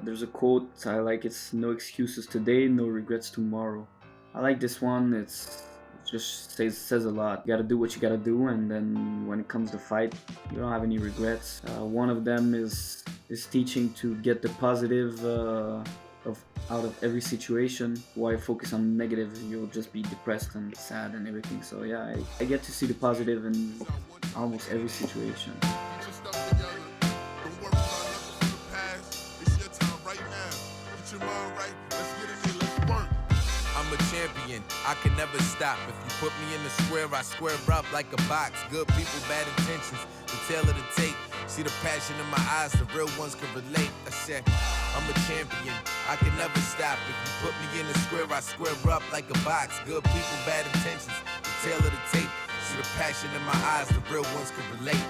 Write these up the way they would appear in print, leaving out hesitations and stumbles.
There's a quote I like. It's "No excuses today, no regrets tomorrow." I like this one. It just says a lot. You gotta do what you gotta do, and then when it comes to fight, you don't have any regrets. One of them is teaching to get the positive of out of every situation. Why focus on negative? You'll just be depressed and sad and everything. So yeah, I get to see the positive in almost every situation. I'm a champion, I can never stop. If you put me in the square, I square up like a box. Good people, bad intentions, the tail of the tape. See the passion in my eyes, the real ones can relate. I said, I'm a champion, I can never stop. If you put me in the square, I square up like a box. Good people, bad intentions, the tail of the tape. See the passion in my eyes, the real ones can relate.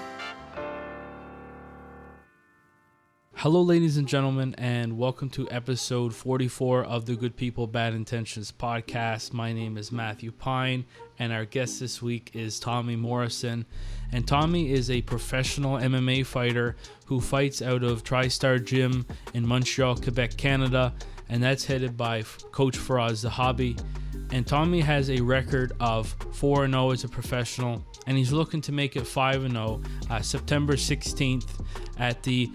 Hello, ladies and gentlemen, and welcome to episode 44 of the Good People, Bad Intentions podcast. My name is Matthew Pine, and our guest this week is Tommy Morrisson. And Tommy is a professional MMA fighter who fights out of TriStar Gym in Montreal, Quebec, Canada, and that's headed by Coach Firas Zahabi. And Tommy has a record of 4-0 as a professional, and he's looking to make it 5-0 September 16th at the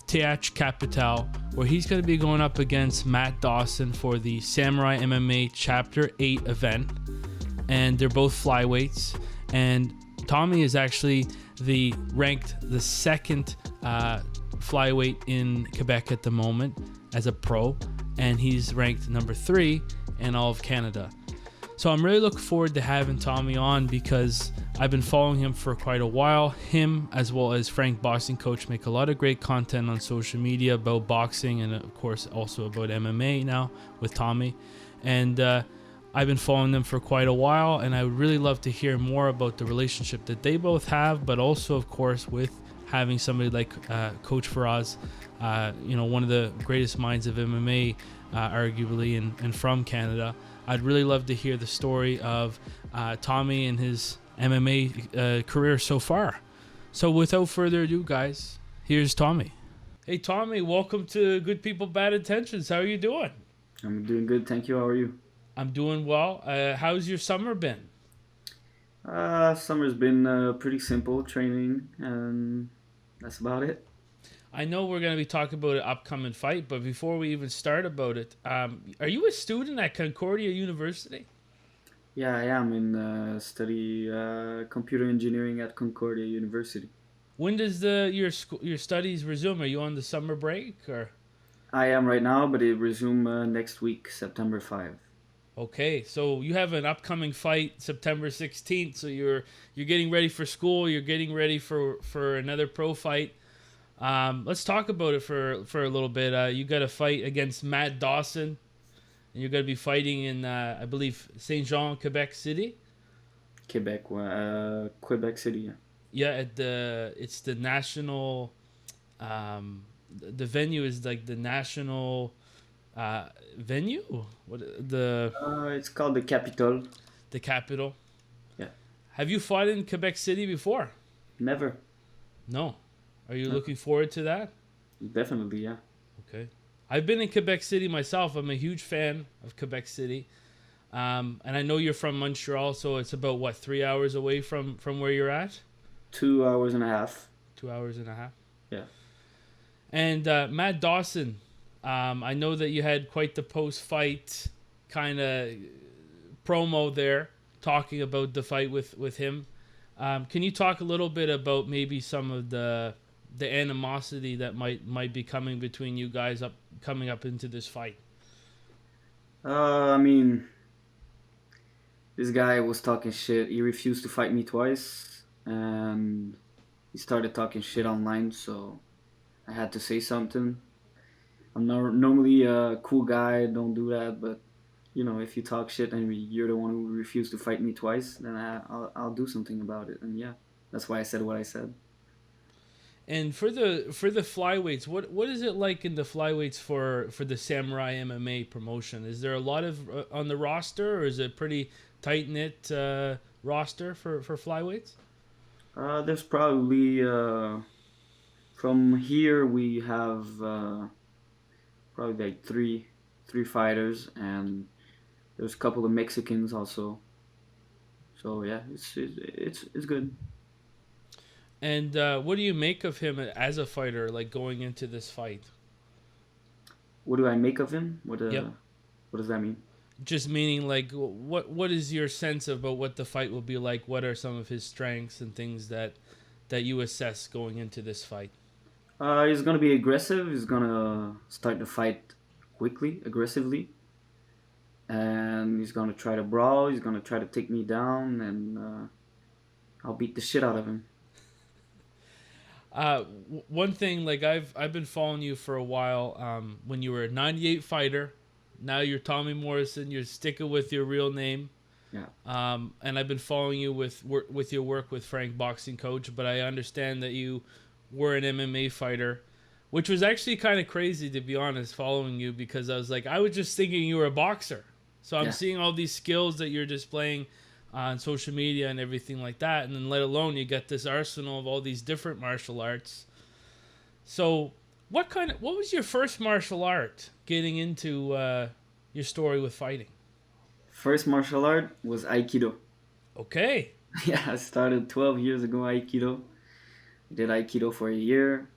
Théâtre Capitole, where he's going to be going up against Matt Dawson for the Samourai MMA Chapter 8 event. And they're both flyweights. And Tommy is actually ranked the second flyweight in Quebec at the moment as a pro. And he's ranked number 3 in all of Canada. So I'm really looking forward to having Tommy on because I've been following him for quite a while. Him, as well as Frank Boxing Coach, make a lot of great content on social media about boxing and, of course, also about MMA now with Tommy. And I've been following them for quite a while, and I would really love to hear more about the relationship that they both have, but also, of course, with having somebody like Coach Firas, one of the greatest minds of MMA, arguably, and from Canada. I'd really love to hear the story of Tommy and his MMA career so far. So without further ado, guys, here's Tommy. Hey, Tommy, welcome to Good People, Bad Intentions. How are you doing? I'm doing good, thank you. How are you? I'm doing well. How's your summer been? Summer's been pretty simple, training, and that's about it. I know we're going to be talking about an upcoming fight, but before we even start about it, are you a student at Concordia University? Yeah, I am in study computer engineering at Concordia University. When does your studies resume? Are you on the summer break, or? I am right now, but it resume next week, September 5. Okay, so you have an upcoming fight September 16th, so you're getting ready for school, you're getting ready for another pro fight. Let's talk about it for a little bit. You got a fight against Matt Dawson, and you're going to be fighting in, I believe, Saint Jean, Quebec City. Quebec City. Yeah. Yeah, it's the national. The venue is like the national venue. It's called the Capitole. The Capitole. Yeah. Have you fought in Quebec City before? Never. No. Are you looking forward to that? Definitely, yeah. Okay. I've been in Quebec City myself. I'm a huge fan of Quebec City. And I know you're from Montreal, so it's about, 3 hours away from where you're at? 2 hours and a half. 2 hours and a half? Yeah. And Matt Dawson, I know that you had quite the post-fight kind of promo there, talking about the fight with him. Can you talk a little bit about maybe some of the animosity that might be coming between you guys coming up into this fight? I mean, this guy was talking shit. He refused to fight me twice, and he started talking shit online, so I had to say something. I'm not normally a cool guy, don't do that, but if you talk shit and you're the one who refused to fight me twice, then I'll do something about it. And yeah, that's why I said what I said. And for the flyweights, what is it like in the flyweights for the Samourai MMA promotion? Is there a lot of on the roster, or is it pretty tight knit roster for flyweights? There's probably from here we have probably like three fighters, and there's a couple of Mexicans also. So yeah, it's good. And what do you make of him as a fighter, like going into this fight? What do I make of him? Yep. What does that mean? Just meaning, like, what is your sense about what the fight will be like? What are some of his strengths and things that you assess going into this fight? He's gonna be aggressive. He's gonna start the fight quickly, aggressively, and he's gonna try to brawl. He's gonna try to take me down, and I'll beat the shit out of him. One thing, like I've been following you for a while. When you were a '98 fighter, now you're Tommy Morrisson. You're sticking with your real name. Yeah. And I've been following you with your work with Frank Boxing Coach, but I understand that you were an MMA fighter, which was actually kind of crazy, to be honest, following you, because I was just thinking you were a boxer. So I'm seeing all these skills that you're displaying on social media and everything like that, and then let alone you get this arsenal of all these different martial arts. So what was your first martial art getting into your story with fighting? First martial art was Aikido. Okay. Yeah, I started 12 years ago Aikido. Did Aikido for a year.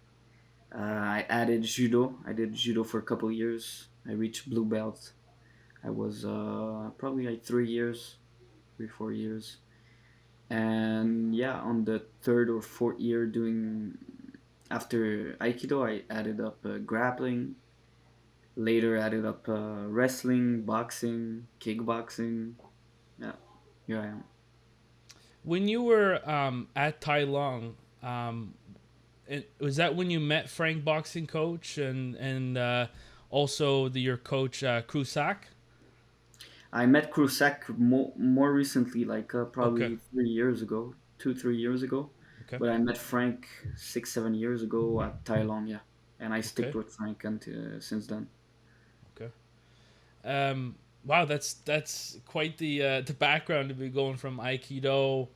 I added Judo. I did Judo for a couple of years. I reached blue belt. I was probably like 4 years. And yeah, on the third or fourth year after Aikido, I added up grappling. Later added up wrestling, boxing, kickboxing. Yeah, here I am. When you were at Tai Long, was that when you met Frank Boxing Coach and also your coach Krusak? I met Krusak more recently, like probably Okay. 3 years ago, 3 years ago. Okay. But I met Frank 6 7 years ago at Tai Long, yeah, and I sticked Okay. with Frank until since then. Okay. Wow, that's quite the background to be going from Aikido,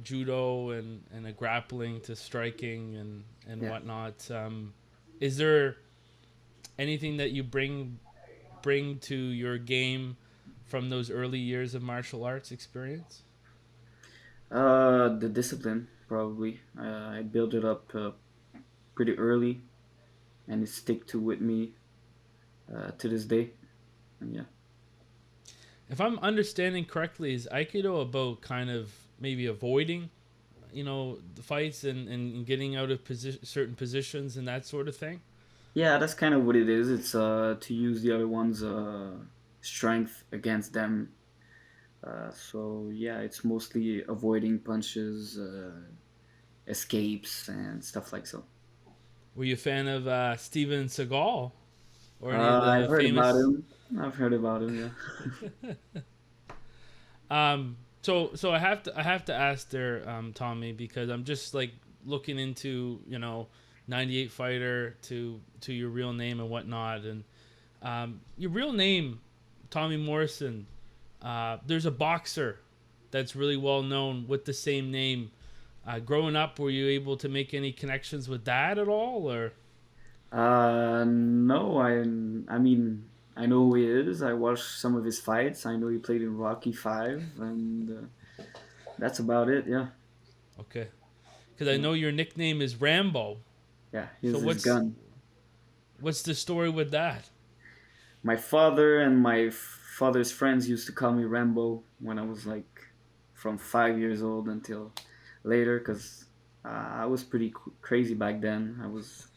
judo and a grappling to striking and Yeah. whatnot. Is there anything that you bring to your game from those early years of martial arts experience? The discipline probably. I built it up pretty early, and it stick to with me to this day. And yeah. If I'm understanding correctly, is Aikido about kind of maybe avoiding, the fights and getting out of certain positions and that sort of thing? Yeah, that's kind of what it is. It's to use the other one's strength against them. So yeah, it's mostly avoiding punches, escapes, and stuff like so. Were you a fan of Steven Seagal or any of I've the heard about famous? him. I've heard about him. Yeah. So I have to ask there, Tommy, because I'm just like looking into '98 fighter to your real name and whatnot, and your real name, Tommy Morrison. There's a boxer that's really well known with the same name. Growing up, were you able to make any connections with that at all, or? No, I mean, I know who he is. I watched some of his fights. I know he played in Rocky 5, and that's about it. Yeah, Okay, because I know your nickname is Rambo. yeah. So Here's his gun. what's the story with that? My father and my father's friends used to call me Rambo when I was like from 5 years old until later, because I was pretty crazy back then. I was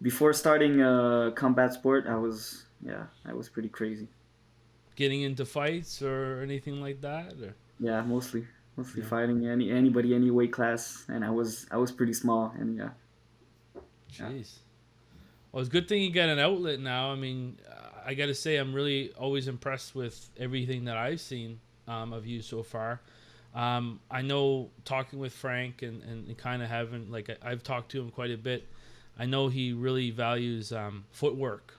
before starting combat sport. I was pretty crazy. Getting into fights or anything like that, or? Yeah, mostly Yeah. fighting anybody, any weight class, and I was pretty small, and yeah. Yeah. Jeez. Well, it's a good thing you got an outlet now. I mean, I got to say, I'm really always impressed with everything that I've seen of you so far. I know talking with Frank and kind of having, like, I've talked to him quite a bit. I know he really values footwork,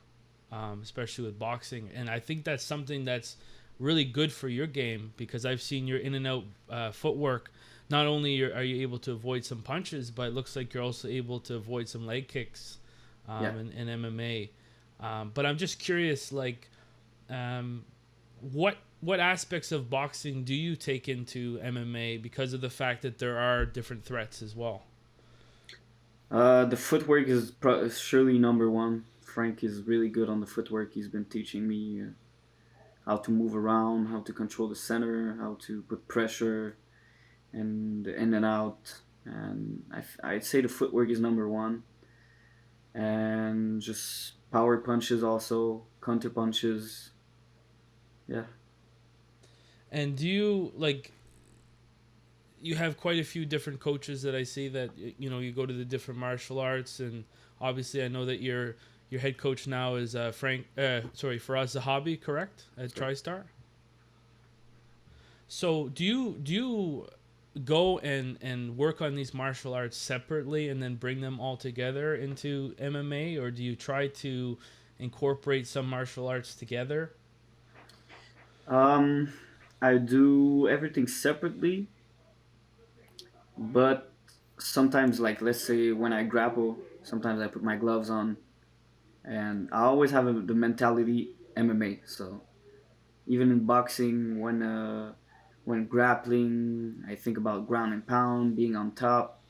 especially with boxing. And I think that's something that's really good for your game, because I've seen your in and out footwork. Not only are you able to avoid some punches, but it looks like you're also able to avoid some leg kicks in MMA. But I'm just curious, like, what aspects of boxing do you take into MMA because of the fact that there are different threats as well? The footwork is surely number one. Frank is really good on the footwork. He's been teaching me how to move around, how to control the center, how to put pressure and in and out. And I'd say the footwork is number one. And just power punches also, counter punches. Yeah. And do you, like, you have quite a few different coaches that I see that, you know, you go to the different martial arts, and obviously I know that your head coach now is Firas Zahabi, correct? At TriStar. So do you go and work on these martial arts separately and then bring them all together into MMA, or do you try to incorporate some martial arts together? I do everything separately, but sometimes, like, let's say when I grapple, sometimes I put my gloves on, and I always have the mentality MMA. So even in boxing, when grappling, I think about ground and pound, being on top,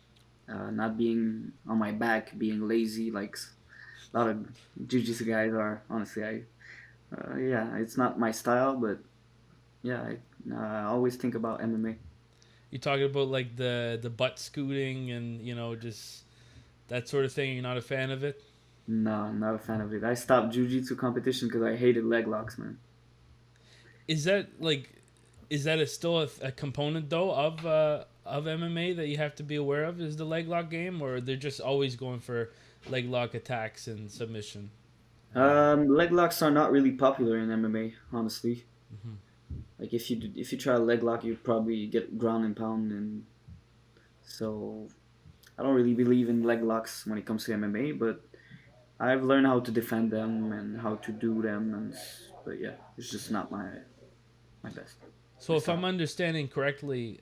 not being on my back, being lazy, like a lot of jiu-jitsu guys are. Honestly, yeah, it's not my style, but yeah, I always think about MMA. You talking about like the butt scooting and, you know, just that sort of thing? You're not a fan of it? No, I'm not a fan of it. I stopped jiu-jitsu competition because I hated leg locks, man. Is that like, is that still a component though of MMA that you have to be aware of? Is the leg lock game, or they're just always going for leg lock attacks and submission? Leg locks are not really popular in MMA, honestly. Mm-hmm. Like if you try a leg lock, you'd probably get ground and pound, and so I don't really believe in leg locks when it comes to MMA. But I've learned how to defend them and how to do them, but yeah, it's just not my best. So if I'm understanding correctly,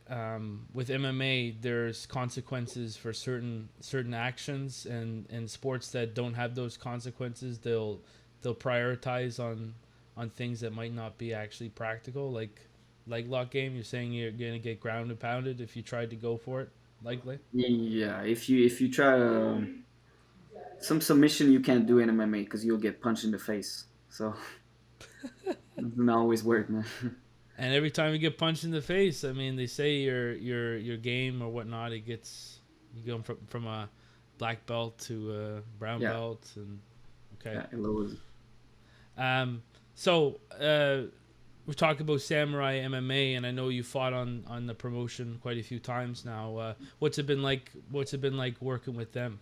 with MMA, there's consequences for certain actions, and sports that don't have those consequences, they'll prioritize on things that might not be actually practical, like leg lock game. You're saying you're gonna get ground and pounded if you tried to go for it, likely. Yeah, if you try some submission, you can't do in MMA because you'll get punched in the face. So it doesn't always work, man. And every time you get punched in the face, I mean, they say your game or whatnot, it gets, you go from a black belt to a brown belt, and okay. Yeah, it lowers. So we're talking about Samurai MMA, and I know you fought on the promotion quite a few times now. What's it been like? What's it been like working with them?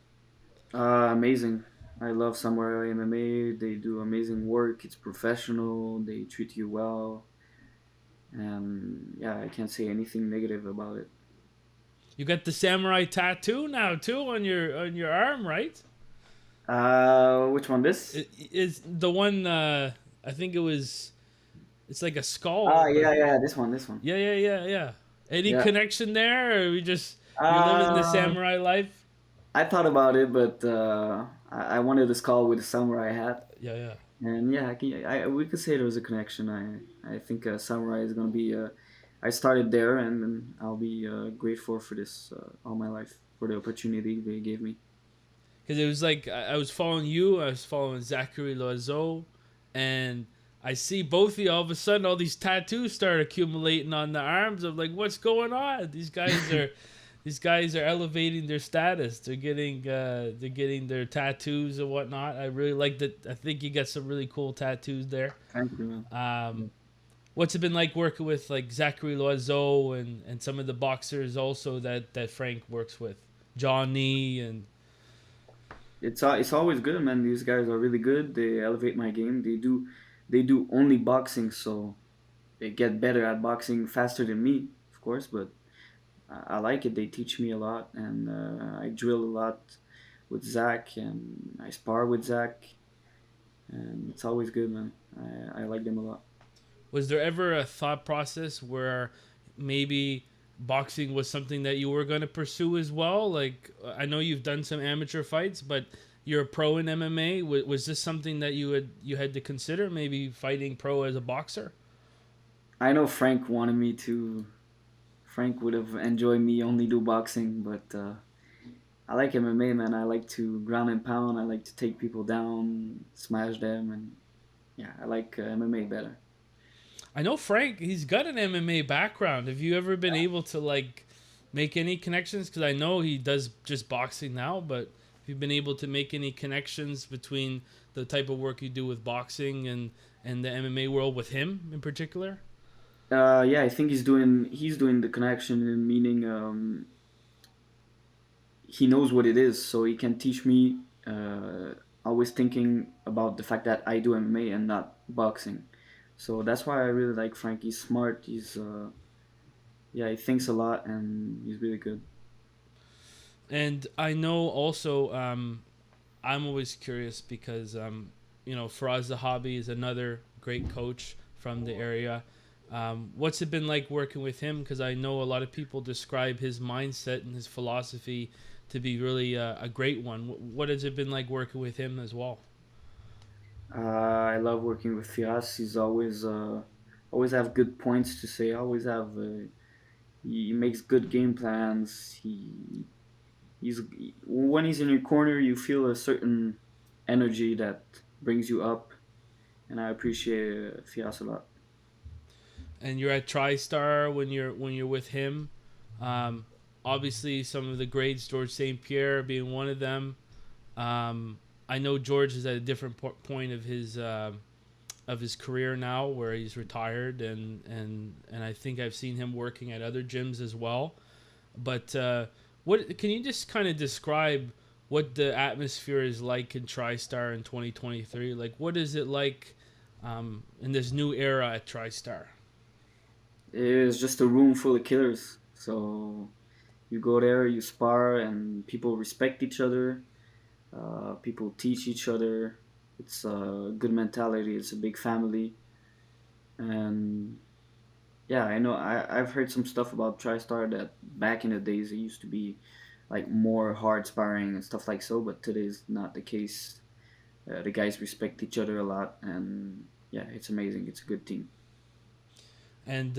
Amazing. I love Samurai MMA. They do amazing work. It's professional. They treat you well. And yeah, I can't say anything negative about it. You got the samurai tattoo now too on your arm, right? Which one? This? Is the one? I think it was. It's like a skull. Yeah. This one. Yeah. Any connection there, or we just you're living the samurai life? I thought about it, but I wanted a skull with a samurai hat. Yeah. And yeah, we could say there was a connection. I think Samurai is gonna be. I started there, and I'll be grateful for this all my life, for the opportunity they gave me. Because it was like I was following you, I was following Zacharie, Louiseau, and I see both of you. All of a sudden, all these tattoos start accumulating on the arms. I'm like, what's going on? These guys are. These guys are elevating their status. They're getting their tattoos and whatnot. I really like that. I think you got some really cool tattoos there. Thank you, man. What's it been like working with like Zacharie Louiseau and some of the boxers also that Frank works with, Johnny and. It's always good, man. These guys are really good. They elevate my game. They do only boxing, so they get better at boxing faster than me, of course, but. I like it. They teach me a lot, and I drill a lot with Zach, and I spar with Zach, and it's always good, man. I like them a lot. Was there ever a thought process where maybe boxing was something that you were going to pursue as well? Like, I know you've done some amateur fights, but you're a pro in MMA. Was this something that you had to consider, maybe fighting pro as a boxer? I know Frank wanted me to. Frank would have enjoyed me only do boxing, but I like MMA, man. I like to ground and pound. I like to take people down, smash them, and yeah, I like MMA better. I know Frank. He's got an MMA background. Have you ever been able to like make any connections? Because I know he does just boxing now, but have you been able to make any connections between the type of work you do with boxing and the MMA world with him in particular? Yeah, I think he's doing the connection, meaning he knows what it is, so he can teach me. Always thinking about the fact that I do MMA and not boxing, so that's why I really like Frank. He's smart. He thinks a lot and he's really good. And I know also, I'm always curious because, Firas Zahabi is another great coach from the area. What's it been like working with him? Because I know a lot of people describe his mindset and his philosophy to be really a great one. What has it been like working with him as well? I love working with Firas. He's always have good points to say. Always have he makes good game plans. He's when he's in your corner, you feel a certain energy that brings you up, and I appreciate Firas a lot. And you're at TriStar when you're with him. Um, Obviously, some of the greats, George St. Pierre being one of them. I know George is at a different point of his career now, where he's retired, and I think I've seen him working at other gyms as well. But what can you just kind of describe what the atmosphere is like in TriStar in 2023? Like, what is it like in this new era at TriStar? It's just a room full of killers. So you go there, you spar, and people respect each other. People teach each other. It's a good mentality. It's a big family, and yeah, I know. I've heard some stuff about TriStar that back in the days it used to be like more hard sparring and stuff like so, but today's not the case. The guys respect each other a lot, and yeah, it's amazing. It's a good team. And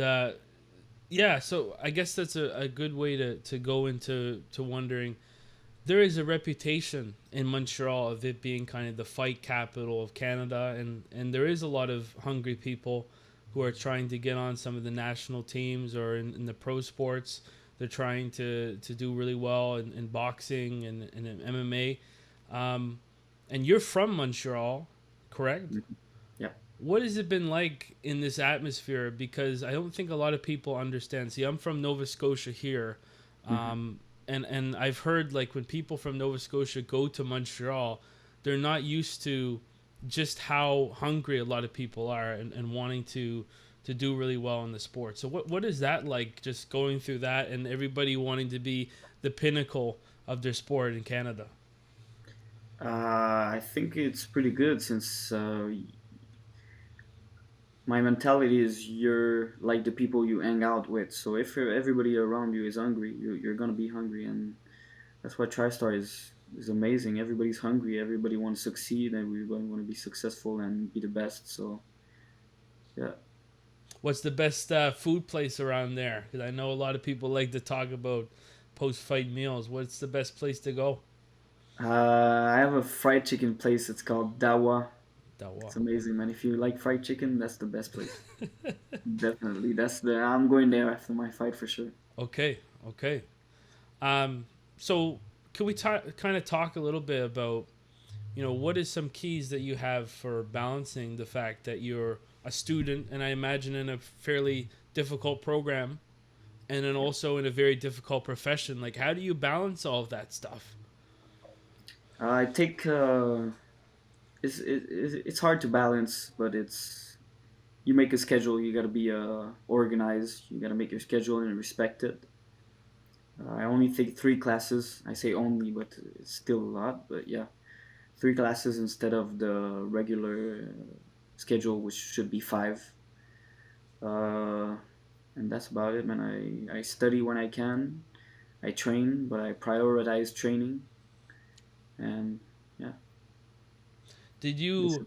yeah, so I guess that's a good way to go into to wondering. There is a reputation in Montreal of it being kind of the fight capital of Canada, and there is a lot of hungry people who are trying to get on some of the national teams or in the pro sports. They're trying to do really well in boxing and in MMA. And you're from Montreal, correct? Mhm. Yeah. What has it been like in this atmosphere? Because I don't think a lot of people understand. See, I'm from Nova Scotia here, Hmm. and I've heard like when people from Nova Scotia go to Montreal, they're not used to just how hungry a lot of people are and wanting to do really well in the sport. So what is that like? Just going through that and everybody wanting to be the pinnacle of their sport in Canada. I think it's pretty good since my mentality is you're like the people you hang out with. So if everybody around you is hungry, you're gonna be hungry, and that's why TriStar is amazing. Everybody's hungry. Everybody wants to succeed, and we want to be successful and be the best. So yeah. What's the best food place around there? Because I know a lot of people like to talk about post-fight meals. What's the best place to go? I have a fried chicken place. It's called Dawa. Dawa. It's amazing, man. If you like fried chicken, that's the best place. Definitely, I'm going there after my fight for sure. Okay, okay. Um, so can we kind of talk a little bit about, what is some keys that you have for balancing the fact that you're a student, and I imagine in a fairly difficult program, and then also in a very difficult profession. Like, how do you balance all of that stuff? I take it's hard to balance, but it's you make a schedule. You got to be organized. You got to make your schedule and respect it. I only take three classes. I say only, but it's still a lot. But yeah, three classes instead of the regular schedule, which should be five. Uh, and that's about it, man. I study when I can. I train, but I prioritize training. And yeah. Did you,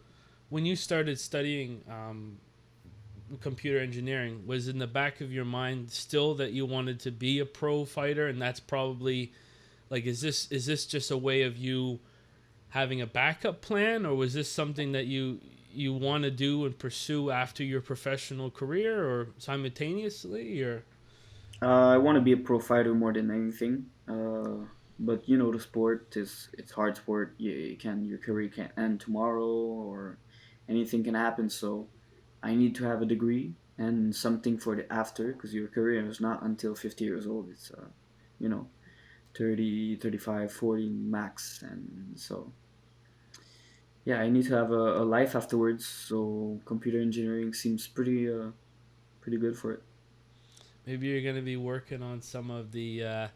when you started studying computer engineering, was in the back of your mind still that you wanted to be a pro fighter, and that's probably like, is this just a way of you having a backup plan, or was this something that you want to do and pursue after your professional career, or simultaneously, or? I want to be a pro fighter more than anything. But you know, the sport is it's hard sport. Your career can end tomorrow, or anything can happen. So I need to have a degree and something for the after, because your career is not until 50 years old. It's you know, 30, 35, 40 max, and so yeah, I need to have a life afterwards. So computer engineering seems pretty good for it. Maybe you're going to be working on some of the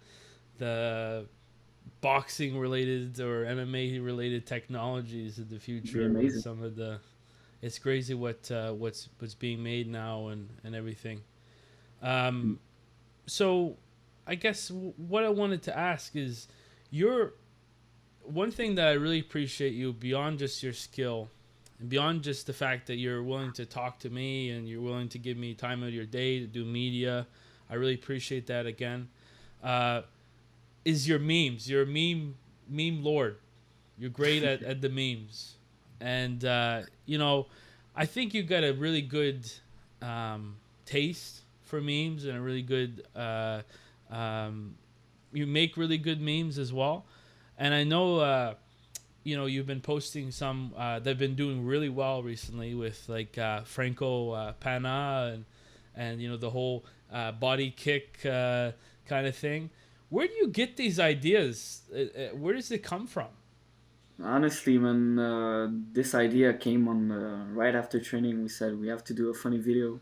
boxing related or MMA related technologies in the It'd be future with amazing. some of the. It's crazy what's being made now and everything. Um, so, I guess what I wanted to ask is, your one thing that I really appreciate you beyond just your skill, and beyond just the fact that you're willing to talk to me and you're willing to give me time of your day to do media. I really appreciate that again. Uh, is your memes? You're a meme lord. You're great at the memes, and I think you got a really good taste for memes and a really good. Um, you make really good memes as well, and I know you've been posting some that've been doing really well recently with like Franco Pana and the whole body kick kind of thing. Where do you get these ideas? Where does it come from? Honestly, man, this idea came on right after training. We said we have to do a funny video,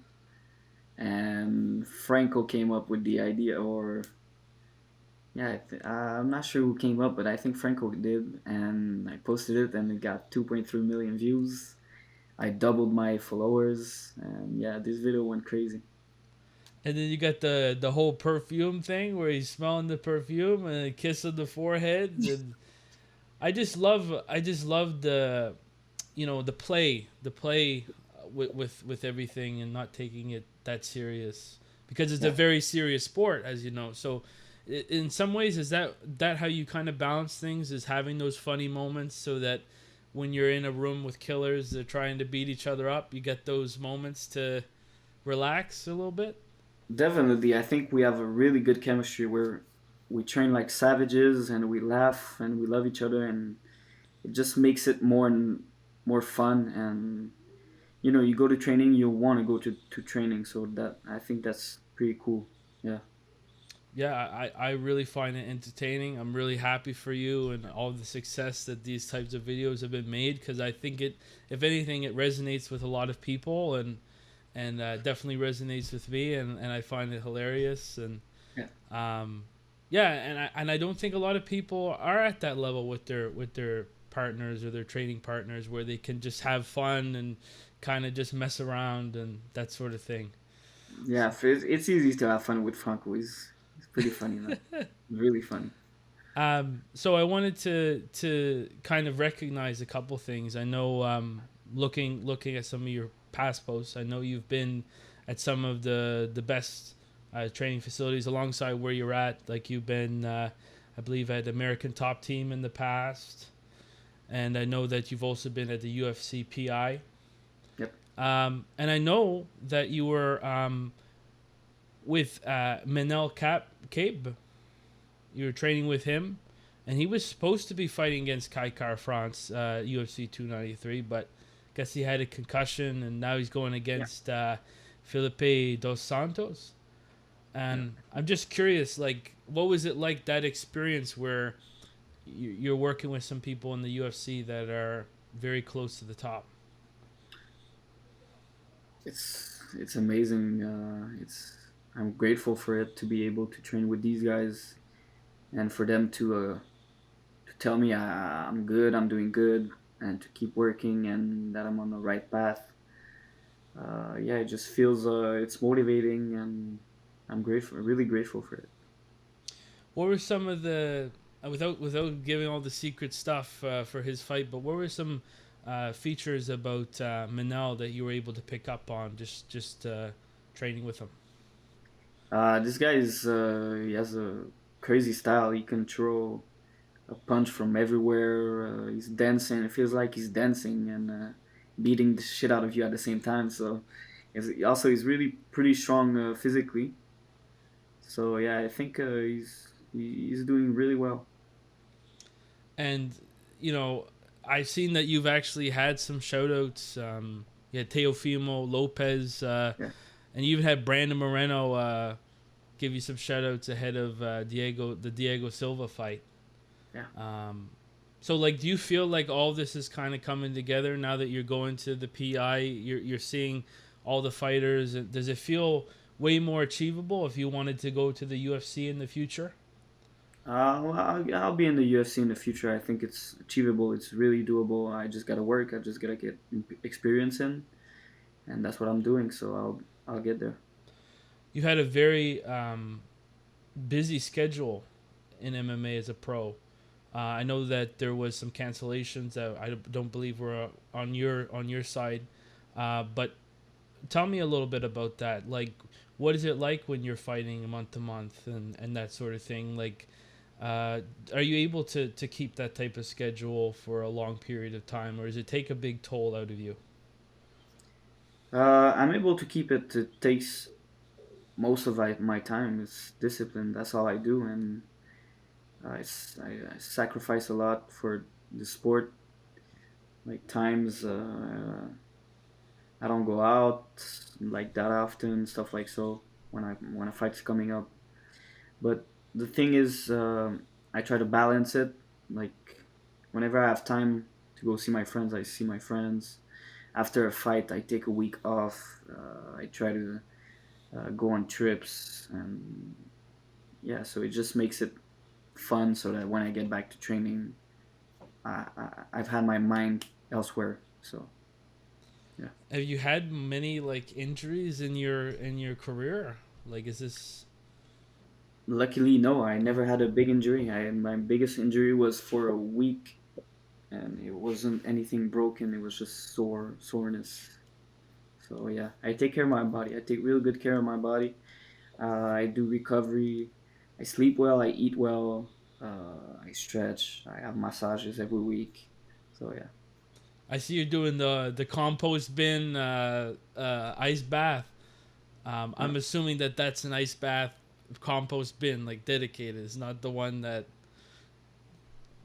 and Franco came up with the idea, or yeah, I'm not sure who came up, but I think Franco did, and I posted it, and it got 2.3 million views. I doubled my followers, and yeah, this video went crazy. And then you got the whole perfume thing where he's smelling the perfume and a kiss on the forehead. And I just love the play with everything and not taking it that serious, because it's a Yeah, very serious sport, as you know. So in some ways, is that how you kind of balance things, is having those funny moments, so that when you're in a room with killers, they're trying to beat each other up, you get those moments to relax a little bit. definitely. I think we have a really good chemistry where we train like savages, and we laugh, and we love each other, and it just makes it more fun. And you know, you go to training, you want to go to training, so that I think that's pretty cool. Yeah. Yeah, I really find it entertaining. I'm really happy for you and all the success that these types of videos have been made, because I think if anything, it resonates with a lot of people, and definitely resonates with me, and I find it hilarious. And Yeah. yeah, and I don't think a lot of people are at that level with their partners or their training partners, where they can just have fun and kind of just mess around and that sort of thing. Yeah, it's easy to have fun with Franco. He's pretty funny, man. Really funny. So I wanted to kind of recognize a couple things. I know, looking at some of your past posts, I know you've been at some of the best training facilities alongside where you're at. Like, you've been, I believe, at American Top Team in the past, and I know that you've also been at the UFC PI. Yep. And I know that you were with Manel Kape. You were training with him, and he was supposed to be fighting against Kai Kara France, UFC 293, but guess he had a concussion, and now he's going Yeah. against Felipe dos Santos. Yeah. And I'm just curious, like, what was it like, that experience where you're working with some people in the UFC that are very close to the top? It's amazing. It's I'm grateful for it to be able to train with these guys, and for them to tell me I'm good, I'm doing good, and to keep working, and that I'm on the right path. Yeah, it just feels it's motivating, and I'm grateful, really grateful for it. What were some of the without giving all the secret stuff for his fight, but what were some features about Manel that you were able to pick up on just training with him? This guy he has a crazy style. He can throw a punch from everywhere. He's dancing. It feels like he's dancing and beating the shit out of you at the same time. So, he's really pretty strong physically. So yeah, I think he's doing really well. And you know, I've seen that you've actually had some shout outs. You had Teofimo Lopez, Yeah, and you even had Brandon Moreno give you some shout outs ahead of the Diego Silva fight. yeah. So like, do you feel like all this is kind of coming together now that you're going to the PI? You're seeing all the fighters. Does it feel way more achievable if you wanted to go to the UFC in the future? Well, I'll be in the UFC in the future. I think it's achievable. It's really doable. I just gotta work. I just gotta get experience in, and that's what I'm doing. So I'll get there. You had a very busy schedule in MMA as a pro. I know that there was some cancellations that I don't believe were on your side, but tell me a little bit about that. Like, what is it like when you're fighting month to month and that sort of thing? Like, are you able to keep that type of schedule for a long period of time, or does it take a big toll out of you? I'm able to keep it. It takes most of my time. It's discipline. That's all I do, and I sacrifice a lot for the sport. Like times, I don't go out like that often, stuff like so. When a fight's coming up, but the thing is, I try to balance it. Like whenever I have time to go see my friends, I see my friends. After a fight, I take a week off. I try to go on trips, and yeah, so it just makes it fun. So that when I get back to training, I've had my mind elsewhere. So yeah. Have you had many like injuries in your career? Like, is this Luckily, no, I never had a big injury. My biggest injury was for a week, and it wasn't anything broken. It was just soreness. So yeah, I take care of my body. I take real good care of my body. I do recovery. I sleep well. I eat well. I stretch. I have massages every week. So yeah. I see you're doing the compost bin ice bath. Yeah. I'm assuming that that's an ice bath compost bin like dedicated. It's not the one that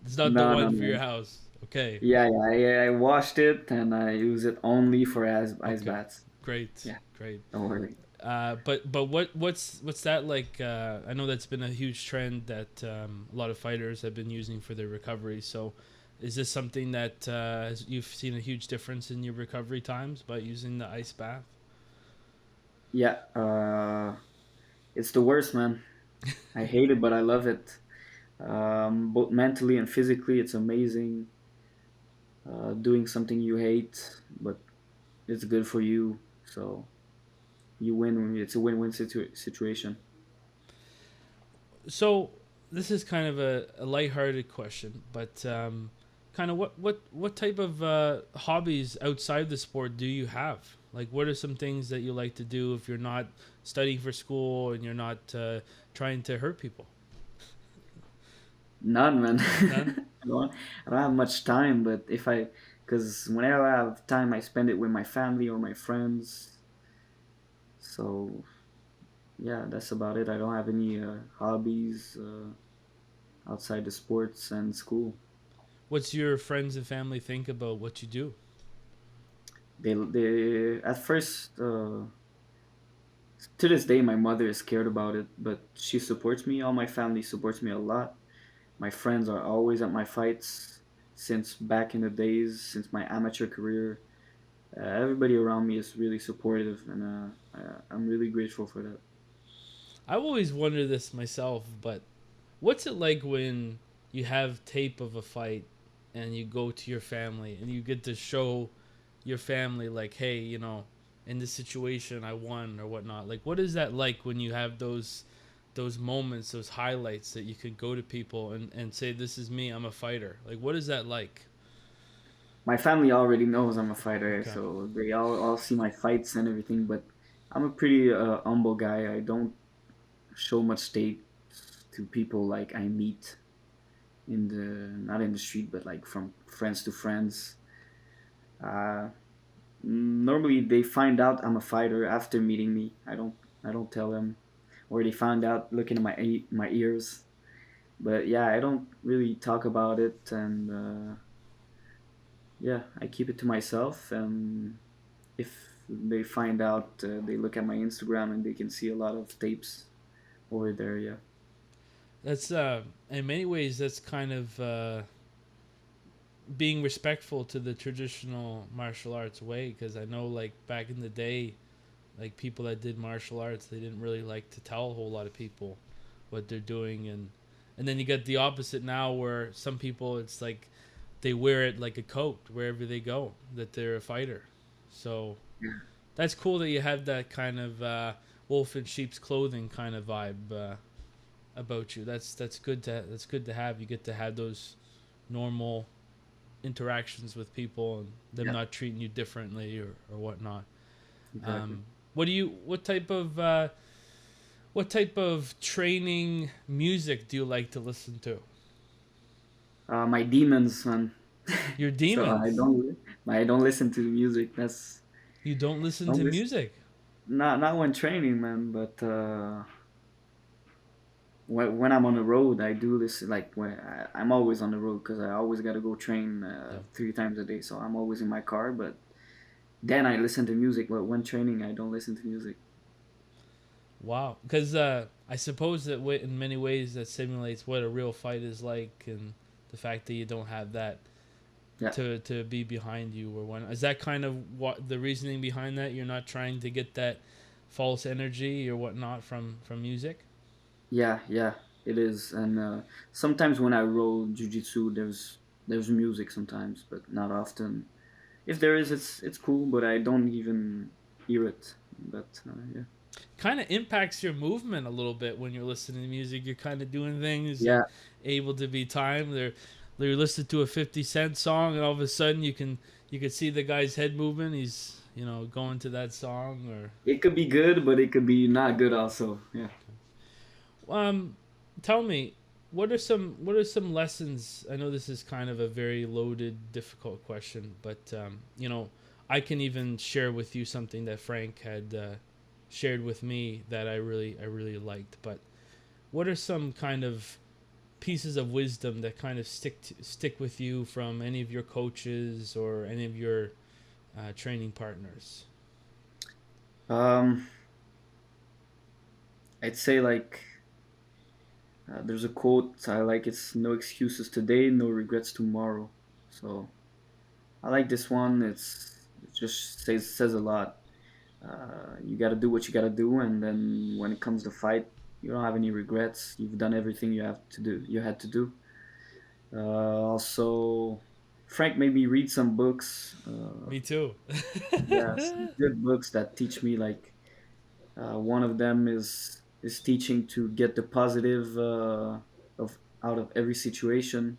it's not the No, no, one for no. your house. Okay. Yeah, yeah. I washed it and I use it only for ice Okay. baths. Great. Yeah, Great. don't worry. But what's that like? I know that's been a huge trend that a lot of fighters have been using for their recovery. So, is this something that you've seen a huge difference in your recovery times by using the ice bath? Yeah, it's the worst, man. I hate it, but I love it. Both mentally and physically, it's amazing. Doing something you hate, but it's good for you. So you win. It's a win-win situation. So this is kind of a lighthearted question, but kind of what type of hobbies outside the sport do you have? Like, what are some things that you like to do if you're not studying for school and you're not trying to hurt people? None, man. None. I don't have much time, but because whenever I have time, I spend it with my family or my friends. So yeah, that's about it. I don't have any hobbies outside the sports and school. What's your friends and family think about what you do? They at first, to this day, my mother is scared about it, but she supports me. All my family supports me a lot. My friends are always at my fights since back in the days, since my amateur career. Everybody around me is really supportive, and I'm really grateful for that. I've always wondered this myself, but what's it like when you have tape of a fight and you go to your family and you get to show your family like, hey, in this situation I won or whatnot. Like, what is that like when you have those moments, those highlights that you can go to people and say, this is me, I'm a fighter. Like, what is that like? My family already knows I'm a fighter, Okay. so they all see my fights and everything. But I'm a pretty humble guy. I don't show much state to people like I meet in the not in the street, but like from friends to friends. Uh, Normally they find out I'm a fighter after meeting me. I don't tell them, or they found out looking at my ears. But yeah, I don't really talk about it, and yeah, I keep it to myself. And if they find out, they look at my Instagram and they can see a lot of tapes over there. Yeah, That's in many ways that's kind of being respectful to the traditional martial arts way, because I know like back in the day, like people that did martial arts, they didn't really like to tell a whole lot of people what they're doing, and then you get the opposite now where some people it's like they wear it like a coat wherever they go that they're a fighter. So that's cool that you have that kind of wolf in sheep's clothing kind of vibe about you. That's good to have. You get to have those normal interactions with people and them yeah, not treating you differently or whatnot. exactly. Um, what type of training music do you like to listen to? My demons, man. Your So demons. I don't listen to the music. You don't listen Don't to listen. music. Not when training, man. But when I'm on the road, I do listen. Like I'm always on the road because I always got to go train Yeah. 3 times a day. So I'm always in my car. But then I listen to music. But when training, I don't listen to music. Wow. Because I suppose that in many ways that simulates what a real fight is like, and the fact that you don't have that Yeah, to be behind you or when is that kind of what the reasoning behind that? You're not trying to get that false energy or whatnot from music. yeah. It is. And sometimes when I roll jujitsu, there's music sometimes, but not often. If there is, it's cool, but I don't even hear it. But yeah, Kind of impacts your movement a little bit when you're listening to music. You're kind of doing things and yeah. able to be timed. They're listening to a 50 Cent song, and all of a sudden you can see the guy's head moving. He's going to that song. It could be good, but it could be not good also. Yeah. Or tell me, what are some lessons? I know this is kind of a very loaded, difficult question, but I can even share with you something that Frank had shared with me that I really liked. But what are some kind of pieces of wisdom that kind of stick with you from any of your coaches or any of your training partners? Um, I'd say like there's a quote I like. It's no excuses today, no regrets tomorrow. So I like this one. It just says a lot. You got to do what you got to do, and then when it comes to fight, you don't have any regrets. You've done everything you have to do. You had to do. Also, Frank made me read some books. Me too. Yeah, some good books that teach me. Like one of them is teaching to get the positive of out of every situation.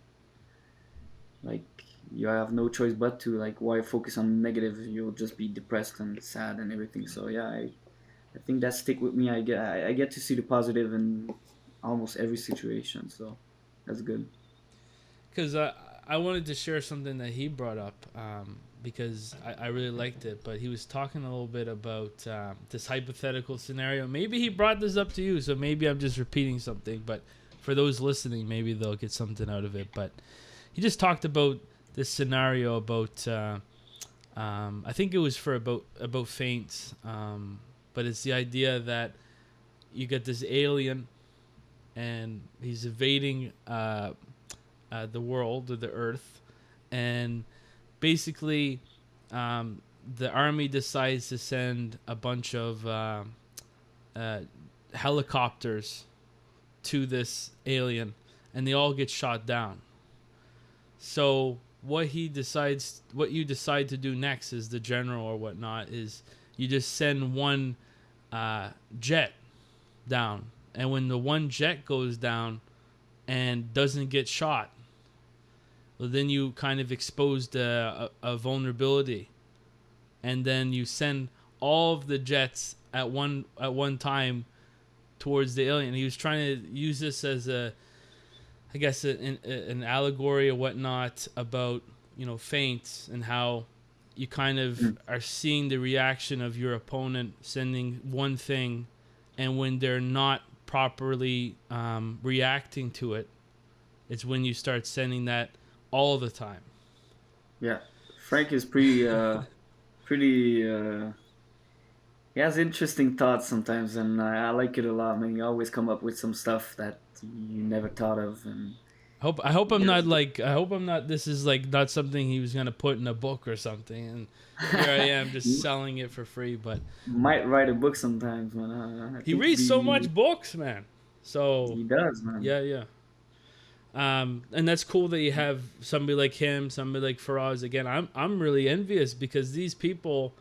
Like you have no choice but to. Like why focus on negative? You'll just be depressed and sad and everything. So yeah, I think that stick with me. I get to see the positive in almost every situation. So that's good. Because I wanted to share something that he brought up because I really liked it. But he was talking a little bit about this hypothetical scenario. Maybe he brought this up to you, so maybe I'm just repeating something. But for those listening, maybe they'll get something out of it. But he just talked about this scenario about I think it was for about feints, but it's the idea that you get this alien and he's evading the world or the Earth, and basically, the army decides to send a bunch of uh, helicopters to this alien, and they all get shot down. So what you decide to do next is the general or whatnot is you just send one jet down, and when the one jet goes down and doesn't get shot, well, then you kind of exposed a vulnerability, and then you send all of the jets at one time towards the alien. He was trying to use this as I guess an allegory or whatnot about, you know, feints and how you kind of are seeing the reaction of your opponent sending one thing, and when they're not properly reacting to it, it's when you start sending that all the time. Yeah, Frank is pretty. He has interesting thoughts sometimes, and I like it a lot. Man, you always come up with some stuff that you never thought of, and I hope I'm not like, I hope I'm not, this is like not something he was gonna put in a book or something, and here I am just selling it for free. But might write a book sometimes, man. I he think reads so much books, man. So he does, man. yeah. And that's cool that you have somebody like him, somebody like Firas. Again, I'm really envious, because these people,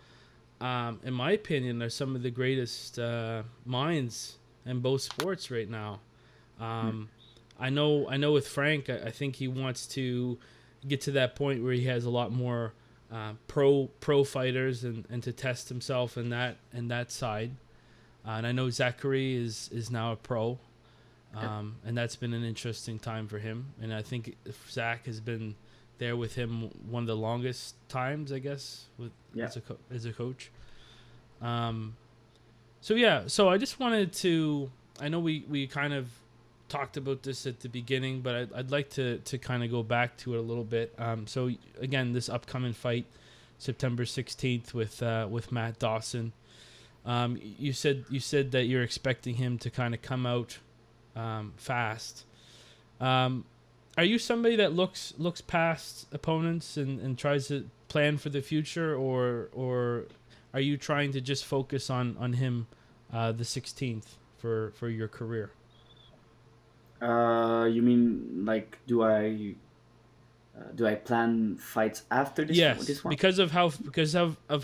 in my opinion, are some of the greatest minds in both sports right now. I know with Frank, I think he wants to get to that point where he has a lot more pro fighters and to test himself in that side. And I know Zacharie is now a pro. And that's been an interesting time for him. And I think Zach has been there with him one of the longest times, I guess, as a coach. So I just wanted to, I know we kind of talked about this at the beginning, but I'd like to kind of go back to it a little bit. So again, this upcoming fight, September 16th with Matt Dawson. You said that you're expecting him to kind of come out fast. Are you somebody that looks past opponents and tries to plan for the future, or are you trying to just focus on him the 16th for your career? You mean like do I plan fights after this? Yes, this one? because of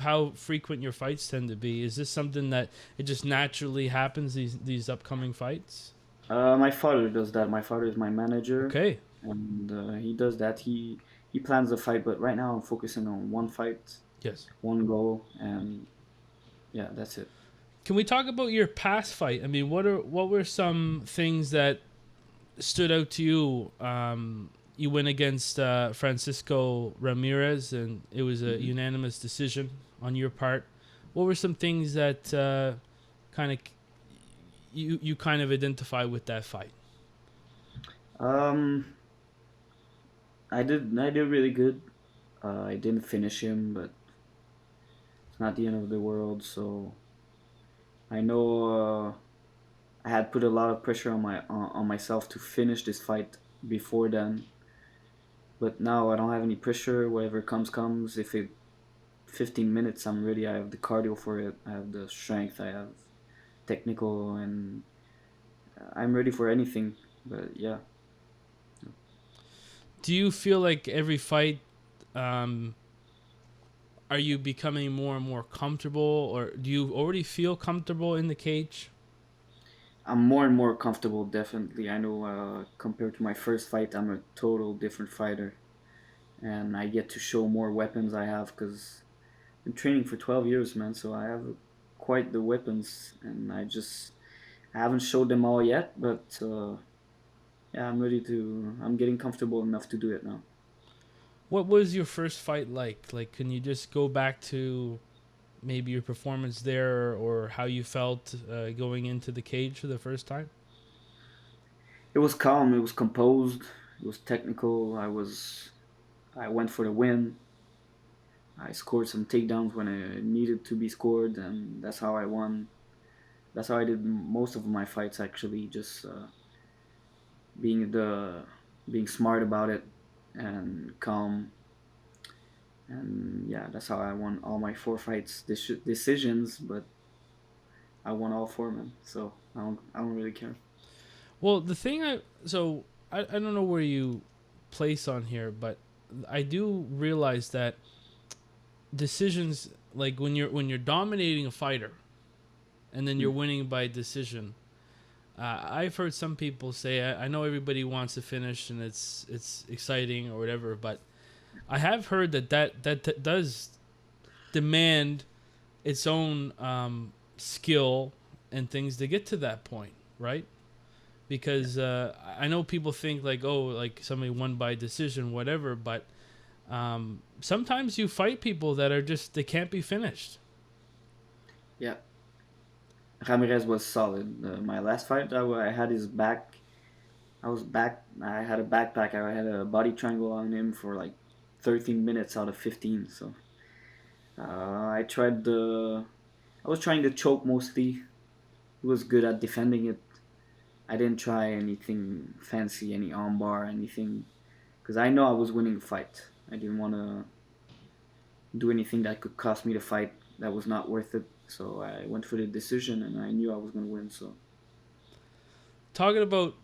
how frequent your fights tend to be. Is this something that it just naturally happens, these upcoming fights? My father does that. My father is my manager. Okay. And he does that. He plans the fight, but right now I'm focusing on one fight. Yes. One goal, and yeah, that's it. Can we talk about your past fight? I mean, what were some things that stood out to you? You went against Francisco Ramirez, and it was a unanimous decision on your part. What were some things that kind of you kind of identify with that fight? I did really good. I didn't finish him, but it's not the end of the world. So I know I had put a lot of pressure on myself to finish this fight before then. But now I don't have any pressure. Whatever comes. If it 15 minutes, I'm ready. I have the cardio for it. I have the strength. I have technical, and I'm ready for anything. But yeah. Do you feel like every fight, are you becoming more and more comfortable, or do you already feel comfortable in the cage? I'm more and more comfortable, definitely. I know compared to my first fight, I'm a total different fighter. And I get to show more weapons I have, because I've been training for 12 years, man. So I have quite the weapons, and I haven't showed them all yet, but yeah, I'm getting comfortable enough to do it now. What was your first fight like? Like, can you just go back to maybe your performance there, or how you felt going into the cage for the first time? It was calm. It was composed. It was technical. I went for the win. I scored some takedowns when it needed to be scored, and that's how I won. That's how I did most of my fights, actually. Just being smart about it and calm. And yeah, that's how I won all my 4 fights. Decisions, but I won all 4, man. So I don't really care. Well, the thing I don't know where you place on here, but I do realize that decisions, like when you're dominating a fighter, and then you're winning by decision, I've heard some people say, I know everybody wants to finish and it's exciting or whatever, but I have heard that does demand its own skill and things to get to that point, right? Because I know people think like, oh, like somebody won by decision, whatever, but sometimes you fight people that are just, they can't be finished. Yeah. Ramirez was solid. My last fight, I had his back. I had a backpack. I had a body triangle on him for like 13 minutes out of 15. So I tried the. I was trying to choke mostly. He was good at defending it. I didn't try anything fancy, any armbar, anything, because I know I was winning the fight. I didn't want to do anything that could cost me the fight. That was not worth it. So I went for the decision, and I knew I was going to win. So Talking about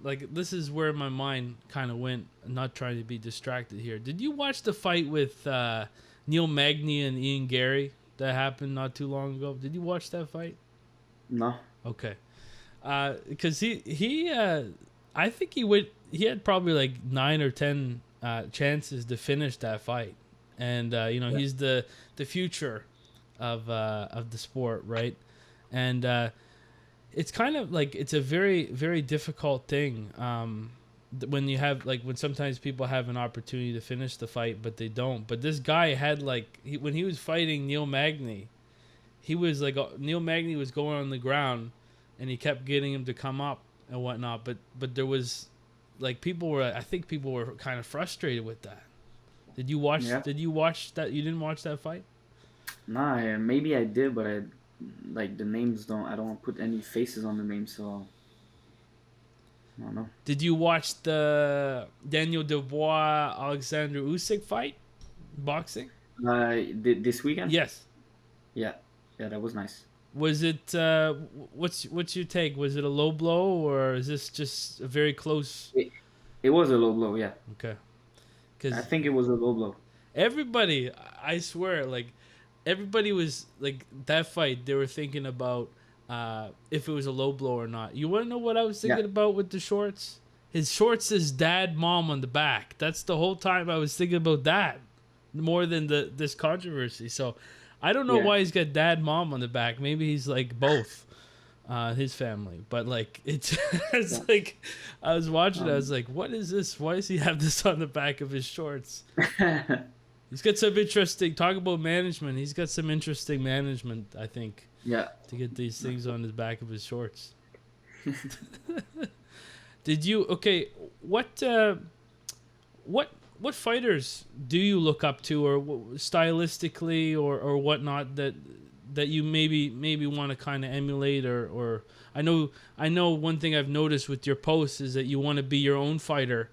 like, this is where my mind kind of went. I'm not trying to be distracted here. Did you watch the fight with Neil Magny and Ian Gary that happened not too long ago? Did you watch that fight? no, Okay, because he I think he had probably like 9 or 10 chances to finish that fight, and he's the future of the sport, right? And it's kind of like, it's a very, very difficult thing when you have, like, when sometimes people have an opportunity to finish the fight but they don't. But this guy had, like, when he was fighting Neil Magny, he was like, Neil Magny was going on the ground and he kept getting him to come up and whatnot, but there was, like, I think people were kind of frustrated with that. Did you watch Yeah. Did you watch that? You didn't watch that fight? nah. Maybe I did, but I like the names don't. I don't put any faces on the names, so I don't know. Did you watch the Daniel Dubois Alexander Usyk fight, boxing? This weekend? Yes. Yeah, yeah, that was nice. Was it? What's your take? Was it a low blow, or is this just a very close? It was a low blow. Yeah, Okay, I because think it was a low blow. everybody, I swear, like, everybody was like, that fight. They were thinking about if it was a low blow or not. You want to know what I was thinking Yeah. about with the shorts? His shorts says "Dad, Mom" on the back. That's the whole time I was thinking about that, more than this controversy. So I don't know Yeah. why he's got "Dad, Mom" on the back. Maybe he's like both, his family. But like, it's it's Yeah. like, I was watching it, I was Um, like, what is this? Why does he have this on the back of his shorts? He's got some interesting, talk about management. He's got some interesting management, I think, yeah. to get these things on the back of his shorts. Did you, okay, what fighters do you look up to, or stylistically or whatnot, that you maybe want to kind of emulate, or I know one thing I've noticed with your posts is that you want to be your own fighter,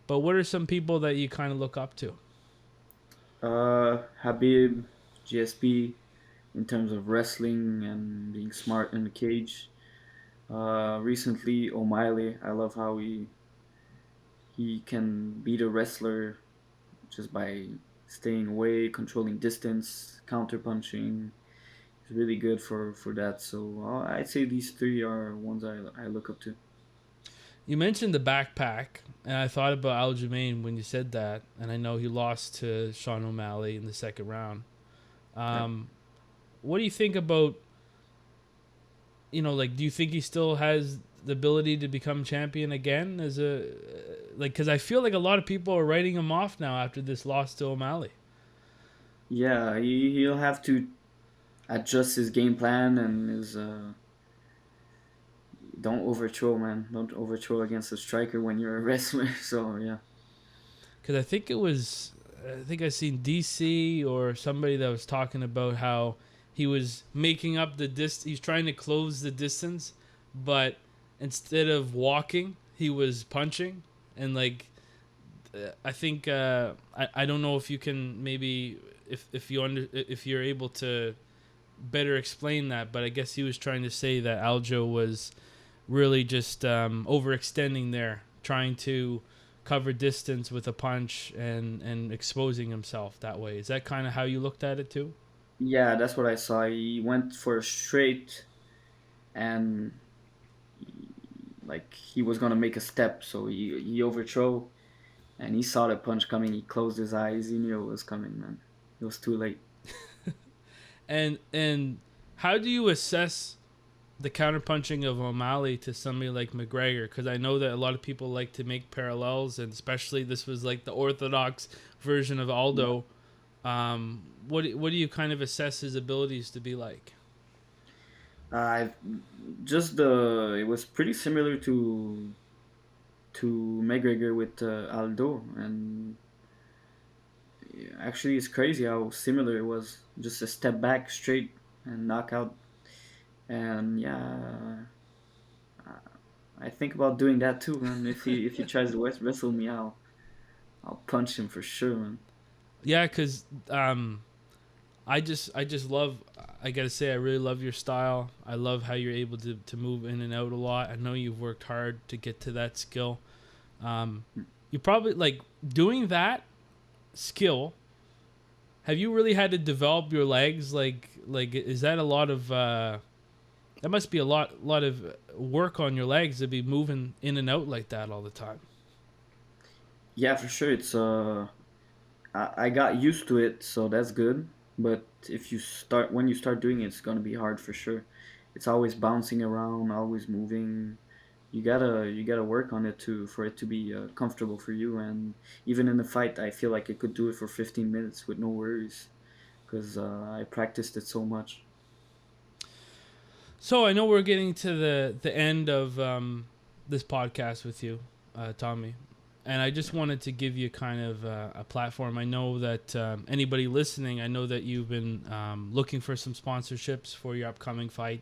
but what are some people that you kind of look up to? Habib, GSP, in terms of wrestling and being smart in the cage. Recently, O'Malley. I love how he can beat a wrestler just by staying away, controlling distance, counter punching. He's really good for that. So I'd say these three are ones I look up to. You mentioned the backpack, and I thought about Aljamain when you said that, and I know he lost to Sean O'Malley in the second round. What do you think about, like, do you think he still has the ability to become champion again as a, like, because I feel like a lot of people are writing him off now after this loss to O'Malley. Yeah, he'll have to adjust his game plan and his don't overthrow, man. Don't overthrow against a striker when you're a wrestler. So yeah. Because I think I seen DC or somebody that was talking about how he was making up he's trying to close the distance, but instead of walking, he was punching. And like, I think, I don't know if you can maybe, if you're able to better explain that, but I guess he was trying to say that Aljo was really just overextending there, trying to cover distance with a punch and exposing himself that way. Is that kind of how you looked at it too? Yeah, that's what I saw. He went for a straight, and like he was gonna make a step, so he overthrow, and he saw the punch coming. He closed his eyes. He knew it was coming, man. It was too late. And how do you assess the counterpunching of O'Malley to somebody like McGregor? Because I know that a lot of people like to make parallels, and especially this was like the orthodox version of Aldo. What do you kind of assess his abilities to be like? I just it was pretty similar to McGregor with Aldo, and actually it's crazy how similar it was. Just a step back straight and knockout, and yeah, I think about doing that too, man. If he tries to wrestle me, I'll punch him for sure, man. Yeah, because I just love. I gotta say, I really love your style. I love how you're able to move in and out a lot. I know you've worked hard to get to that skill. You probably like doing that skill. Have you really had to develop your legs? Like is that a lot of? That must be a lot of work on your legs to be moving in and out like that all the time. Yeah, for sure. It's I got used to it, so that's good. But if when you start doing it, it's gonna be hard for sure. It's always bouncing around, always moving. You gotta work on it for it to be comfortable for you. And even in the fight, I feel like I could do it for 15 minutes with no worries, because I practiced it so much. So I know we're getting to the end of this podcast with you, Tommy, and I just wanted to give you kind of a platform. I know that anybody listening, I know that you've been looking for some sponsorships for your upcoming fight.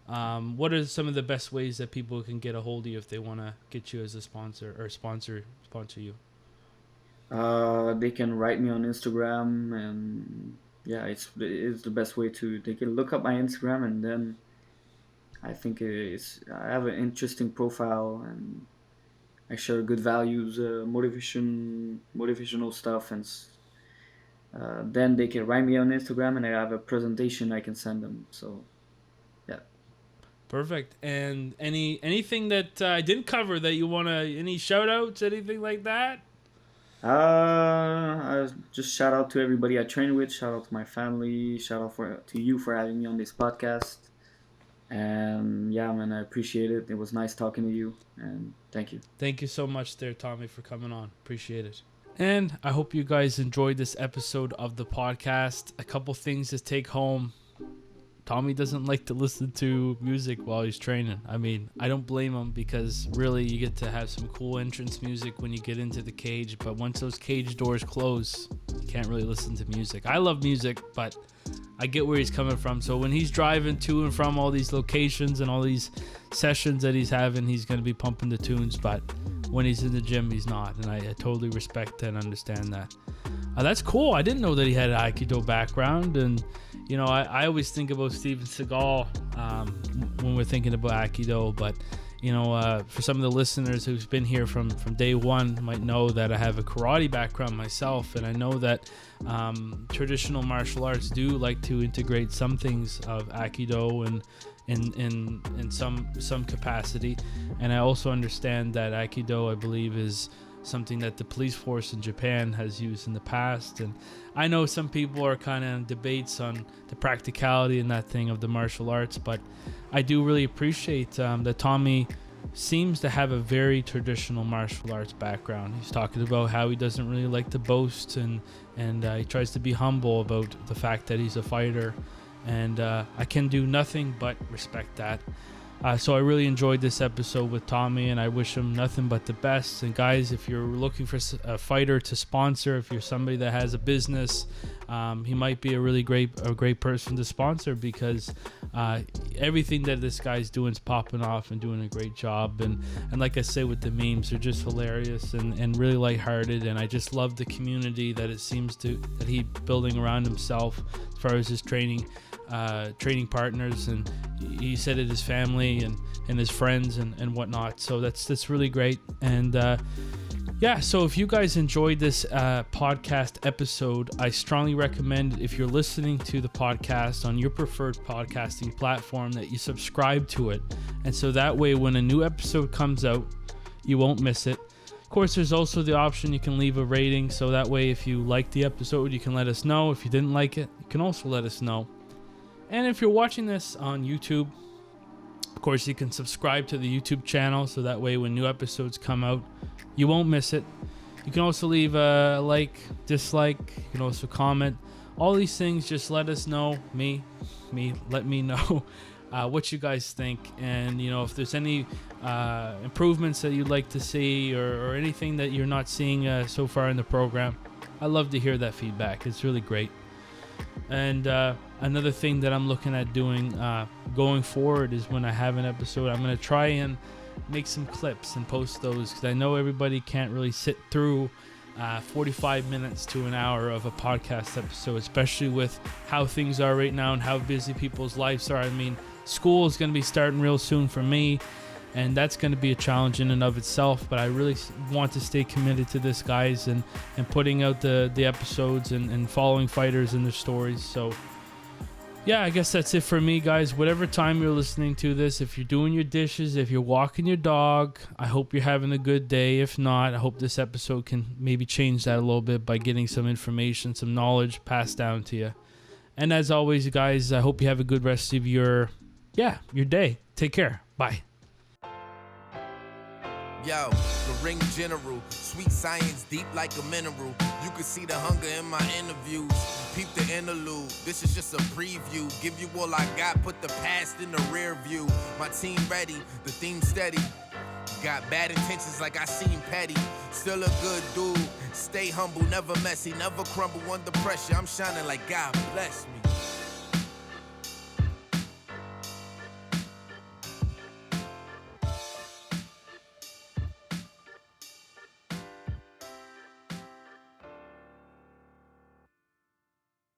What are some of the best ways that people can get a hold of you if they want to get you as a sponsor or sponsor you? They can write me on Instagram, and yeah, it's the best way to. They can look up my Instagram, and then I think I have an interesting profile, and I share good values, motivational stuff, and then they can write me on Instagram, and I have a presentation I can send them. So, yeah. Perfect. And anything that I didn't cover that you any shout outs, anything like that? I just shout out to everybody I train with. Shout out to my family. Shout out to you for having me on this podcast. And yeah, man, I appreciate it. It was nice talking to you, and thank you. Thank you so much there, Tommy, for coming on. Appreciate it. And I hope you guys enjoyed this episode of the podcast. A couple things to take home. Tommy doesn't like to listen to music while he's training. I mean, I don't blame him, because really you get to have some cool entrance music when you get into the cage, but once those cage doors close, you can't really listen to music. I love music, but I get where he's coming from. So when he's driving to and from all these locations and all these sessions that he's having, he's going to be pumping the tunes, but when he's in the gym, he's not. And I totally respect and understand that. That's cool. I didn't know that he had an Aikido background. And, you know, I always think about Steven Seagal when we're thinking about Aikido. But, you know, for some of the listeners who's been here from day one might know that I have a karate background myself. And I know that traditional martial arts do like to integrate some things of Aikido and in some capacity. And I also understand that Aikido, I believe, is something that the police force in Japan has used in the past. And I know some people are kind of in debates on the practicality and that thing of the martial arts, but I do really appreciate that Tommy seems to have a very traditional martial arts background. He's talking about how he doesn't really like to boast, and he tries to be humble about the fact that he's a fighter, and I can do nothing but respect that. So I really enjoyed this episode with Tommy, and I wish him nothing but the best. And guys, if you're looking for a fighter to sponsor, if you're somebody that has a business, he might be a great person to sponsor, because everything that this guy's doing is popping off and doing a great job. And like I say, with the memes, they're just hilarious and really lighthearted. And I just love the community that it seems that he's building around himself as far as his training partners, and he said it, his family and his friends and whatnot. So that's really great. And yeah, so if you guys enjoyed this podcast episode, I strongly recommend, if you're listening to the podcast on your preferred podcasting platform, that you subscribe to it. And so that way, when a new episode comes out, you won't miss it. Of course, there's also the option you can leave a rating. So that way, if you like the episode, you can let us know. If you didn't like it, you can also let us know. And if you're watching this on YouTube, of course, you can subscribe to the YouTube channel. So that way, when new episodes come out, you won't miss it. You can also leave a like, dislike. You can also comment. All these things, just let us know. Let me know what you guys think. And, if there's any improvements that you'd like to see, or anything that you're not seeing so far in the program, I love to hear that feedback. It's really great. And another thing that I'm looking at doing going forward is, when I have an episode, I'm going to try and make some clips and post those, because I know everybody can't really sit through 45 minutes to an hour of a podcast episode, especially with how things are right now and how busy people's lives are. I mean, school is going to be starting real soon for me, and that's going to be a challenge in and of itself, but I really want to stay committed to this, guys, and putting out the episodes and following fighters and their stories. So yeah, I guess that's it for me, guys. Whatever time you're listening to this, if you're doing your dishes, if you're walking your dog, I hope you're having a good day. If not, I hope this episode can maybe change that a little bit by getting some information, some knowledge passed down to you. And as always, guys, I hope you have a good rest of your day. Take care. Bye. Yo, the ring general, sweet science deep like a mineral. You can see the hunger in my interviews. Peep the interlude, this is just a preview. Give you all I got, put the past in the rear view. My team ready, the theme steady. Got bad intentions like I seem petty. Still a good dude, stay humble, never messy, never crumble under pressure. I'm shining like God bless me.